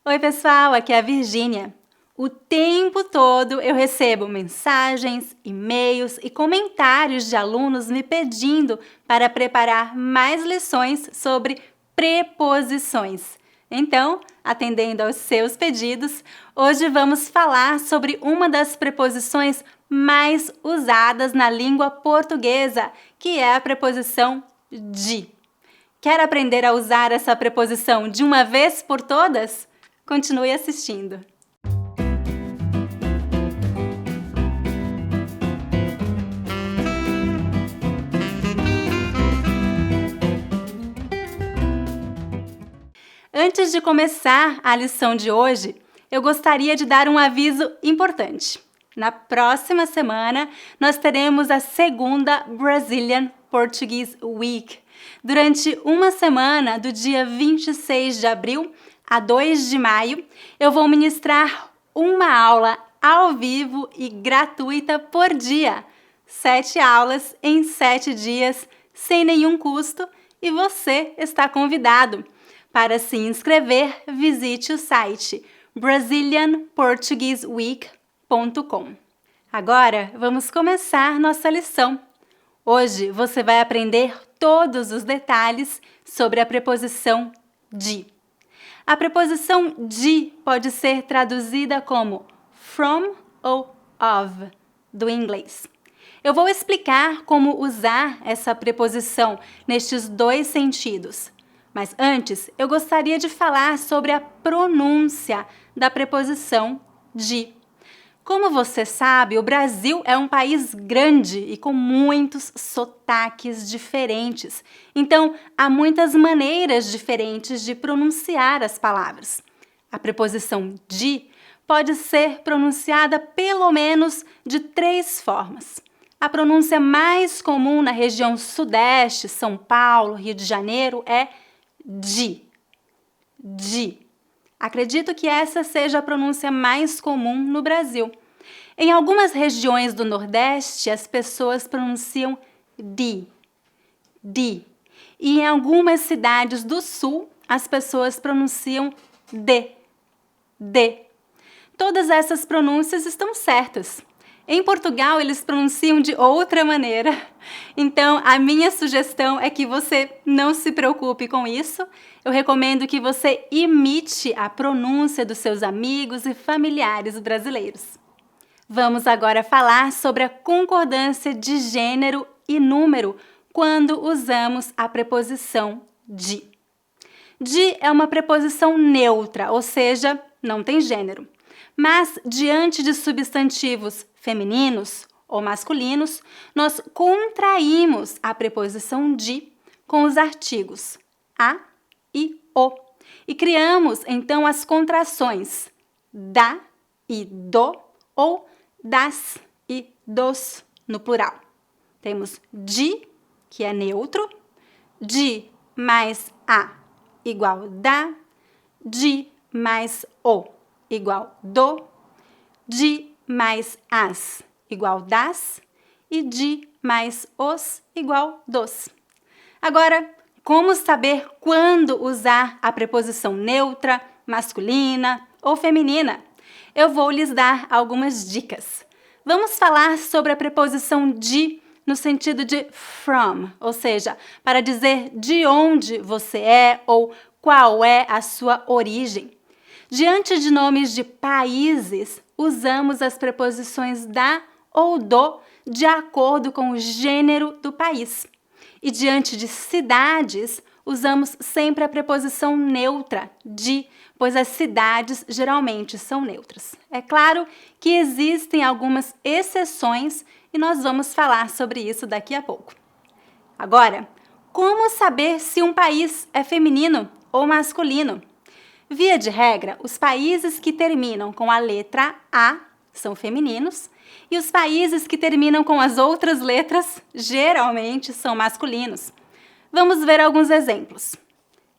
Oi, pessoal, aqui é a Virgínia. O tempo todo eu recebo mensagens, e-mails e comentários de alunos me pedindo para preparar mais lições sobre preposições. Então, atendendo aos seus pedidos, hoje vamos falar sobre uma das preposições mais usadas na língua portuguesa, que é a preposição de. Quer aprender a usar essa preposição de uma vez por todas? Continue assistindo. Antes de começar a lição de hoje, eu gostaria de dar um aviso importante. Na próxima semana, nós teremos a segunda Brazilian Portuguese Week. Durante uma semana, do dia 26 de abril a 2 de maio, eu vou ministrar uma aula ao vivo e gratuita por dia. 7 aulas em 7 dias, sem nenhum custo, e você está convidado. Para se inscrever, visite o site brazilianportugueseweek.com. Agora, vamos começar nossa lição. Hoje você vai aprender todos os detalhes sobre a preposição de. A preposição de pode ser traduzida como from ou of, do inglês. Eu vou explicar como usar essa preposição nestes dois sentidos. Mas antes, eu gostaria de falar sobre a pronúncia da preposição de. Como você sabe, o Brasil é um país grande e com muitos sotaques diferentes. Então, há muitas maneiras diferentes de pronunciar as palavras. A preposição de pode ser pronunciada pelo menos de 3 formas. A pronúncia mais comum na região Sudeste, São Paulo, Rio de Janeiro, é de. Acredito que essa seja a pronúncia mais comum no Brasil. Em algumas regiões do Nordeste, as pessoas pronunciam de. E em algumas cidades do Sul, as pessoas pronunciam de. Todas essas pronúncias estão certas. Em Portugal, eles pronunciam de outra maneira. Então, a minha sugestão é que você não se preocupe com isso. Eu recomendo que você imite a pronúncia dos seus amigos e familiares brasileiros. Vamos agora falar sobre a concordância de gênero e número quando usamos a preposição de. De é uma preposição neutra, ou seja, não tem gênero. Mas, diante de substantivos femininos ou masculinos, nós contraímos a preposição de com os artigos a e o. E criamos, então, as contrações da e do ou das e dos no plural. Temos de, que é neutro, de mais a igual da, de mais o igual do, de mais as igual das e de mais os igual dos. Agora, como saber quando usar a preposição neutra, masculina ou feminina? Eu vou lhes dar algumas dicas. Vamos falar sobre a preposição de no sentido de from, ou seja, para dizer de onde você é ou qual é a sua origem. Diante de nomes de países, usamos as preposições da ou do de acordo com o gênero do país. E diante de cidades, usamos sempre a preposição neutra, de, pois as cidades geralmente são neutras. É claro que existem algumas exceções e nós vamos falar sobre isso daqui a pouco. Agora, como saber se um país é feminino ou masculino? Via de regra, os países que terminam com a letra A são femininos e os países que terminam com as outras letras geralmente são masculinos. Vamos ver alguns exemplos.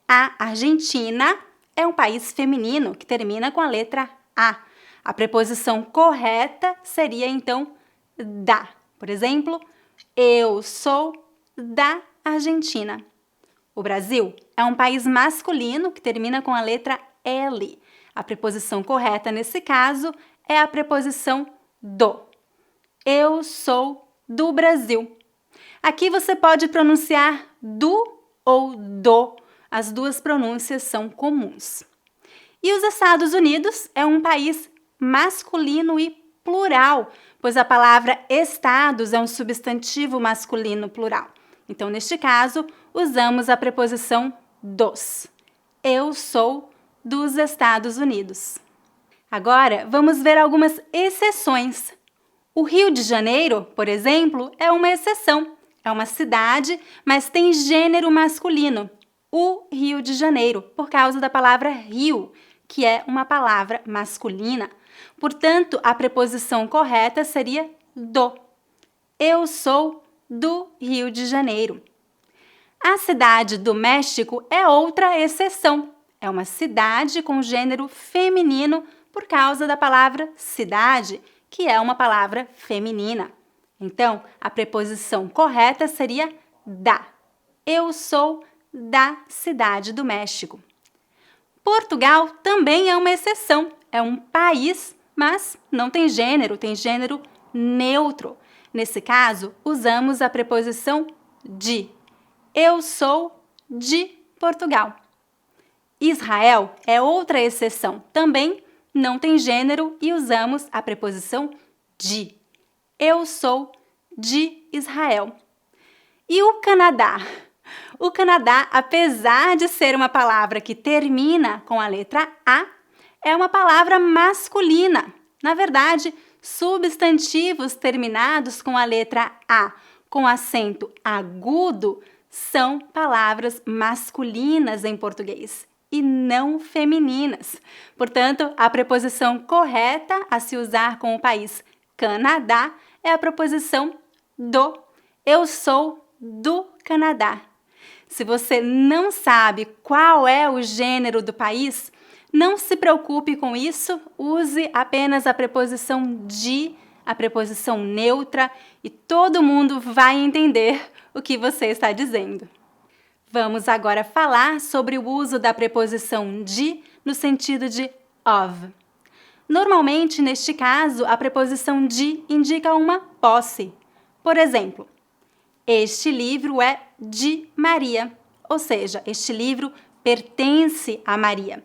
A Argentina é um país feminino que termina com a letra A. A preposição correta seria, então, da. Por exemplo, eu sou da Argentina. O Brasil é um país masculino que termina com a letra L. A preposição correta nesse caso é a preposição do. Eu sou do Brasil. Aqui você pode pronunciar do ou do. As duas pronúncias são comuns. E os Estados Unidos é um país masculino e plural, pois a palavra estados é um substantivo masculino plural. Então, neste caso, usamos a preposição dos. Eu sou dos Estados Unidos. Agora, vamos ver algumas exceções. O Rio de Janeiro, por exemplo, é uma exceção. É uma cidade, mas tem gênero masculino. O Rio de Janeiro, por causa da palavra rio, que é uma palavra masculina. Portanto, a preposição correta seria do. Eu sou do Rio de Janeiro. A cidade do México é outra exceção. É uma cidade com gênero feminino por causa da palavra cidade, que é uma palavra feminina. Então, a preposição correta seria da. Eu sou da cidade do México. Portugal também é uma exceção. É um país, mas não tem gênero neutro. Nesse caso, usamos a preposição de. Eu sou de Portugal. Israel é outra exceção. Também não tem gênero e usamos a preposição de. Eu sou de Israel. E o Canadá? O Canadá, apesar de ser uma palavra que termina com a letra A, é uma palavra masculina. Na verdade, substantivos terminados com a letra A, com acento agudo, são palavras masculinas em português e não femininas. Portanto, a preposição correta a se usar com o país Canadá é a preposição do. Eu sou do Canadá. Se você não sabe qual é o gênero do país, não se preocupe com isso, use apenas a preposição de, a preposição neutra, e todo mundo vai entender o que você está dizendo. Vamos agora falar sobre o uso da preposição de no sentido de of. Normalmente, neste caso, a preposição de indica uma posse. Por exemplo, este livro é de Maria, ou seja, este livro pertence a Maria.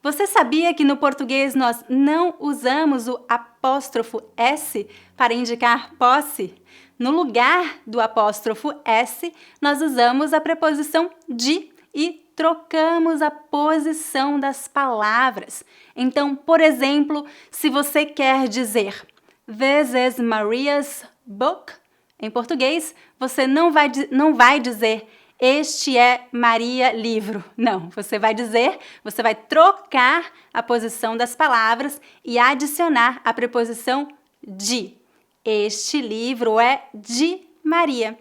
Você sabia que no português nós não usamos o apóstrofo S para indicar posse? No lugar do apóstrofo S, nós usamos a preposição de e trocamos a posição das palavras. Então, por exemplo, se você quer dizer This is Maria's book, em português, você não vai dizer este é Maria livro. Não, você vai trocar a posição das palavras e adicionar a preposição de. Este livro é de Maria.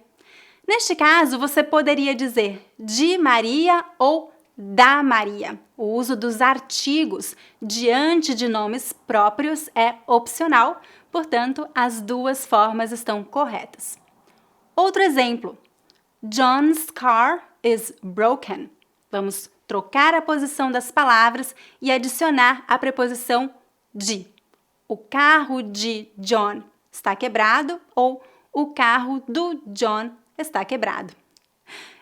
Neste caso, você poderia dizer de Maria ou da Maria. O uso dos artigos diante de nomes próprios é opcional, portanto, as duas formas estão corretas. Outro exemplo. John's car is broken. Vamos trocar a posição das palavras e adicionar a preposição de. O carro de John está quebrado ou o carro do John está quebrado.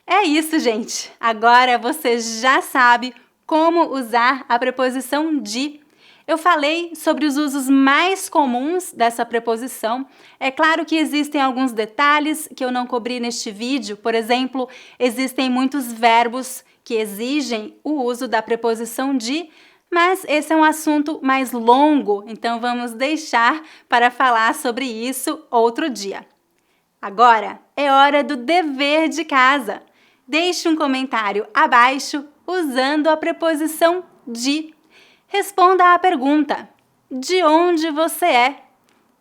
É isso, gente. Agora você já sabe como usar a preposição de. Eu falei sobre os usos mais comuns dessa preposição. É claro que existem alguns detalhes que eu não cobri neste vídeo. Por exemplo, existem muitos verbos que exigem o uso da preposição de, mas esse é um assunto mais longo, então vamos deixar para falar sobre isso outro dia. Agora é hora do dever de casa. Deixe um comentário abaixo usando a preposição de. Responda à pergunta: de onde você é?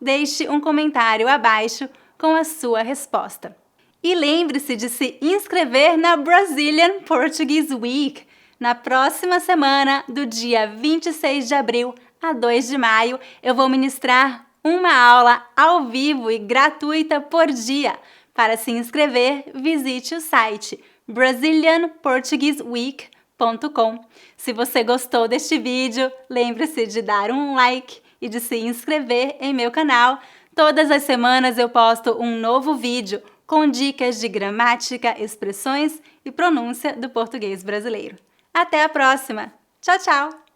Deixe um comentário abaixo com a sua resposta. E lembre-se de se inscrever na Brazilian Portuguese Week. Na próxima semana, do dia 26 de abril a 2 de maio, eu vou ministrar uma aula ao vivo e gratuita por dia. Para se inscrever, visite o site brazilianportugueseweek.com. Se você gostou deste vídeo, lembre-se de dar um like e de se inscrever em meu canal. Todas as semanas eu posto um novo vídeo com dicas de gramática, expressões e pronúncia do português brasileiro. Até a próxima! Tchau, tchau!